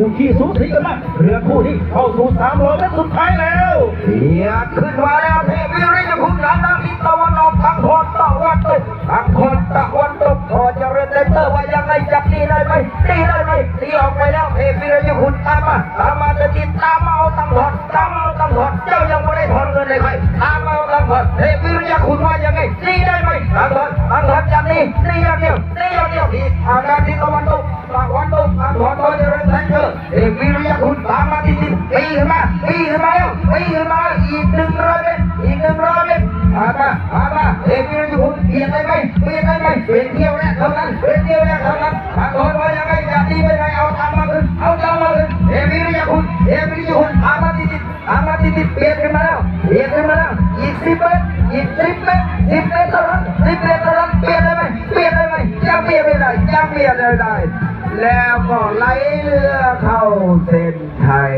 คู่ขี้สูสีกันมากเรือคู่นี้เข้าสู่300 เมตรสุดท้ายแล้วเฮียขึ้นมาแล้วเทวิริยคุณนันทาทิศตะวันออกทางโคนตะวันตกทางโคนตะวันตกพอจะเรียนเตอร์ว่ายังไงจับตีได้ไหมตีได้ไหมตีออกไปแล้วเทวิริยคุณตามมาจะติดตามมาเอาตังหอดตามเอาตังหอดเจ้ายังไม่ได้ถอนเงินเลยใครตามมาเอาตังหอดเทวิริยคุณว่ายังไงตีได้ไหมตังหอดจับตีอย่างเดียวที่ทางด้านทิศตะวันตกทางหอดพอจะเรียนเตอร์เทวิริยคุณตามมาติดปีขึ้นมาแล้วอีก100 เมตรผ่านมาเอวิริยคุณเปลี่ยนได้ไหมเป็นเที่ยวแรกเท่านั้นทางโน้นว่ายังไงจะตีไปไหนเอาตังมาขึ้นเอวิริยคุณตามมาติดเปลี่ยนขึ้นมาแล้วอีก10 เมตรเท่านั้นเปลี่ยนได้ไหมยังเปลี่ยนไม่ได้แล้วก็ไหลเรือเข้าเส้นชัย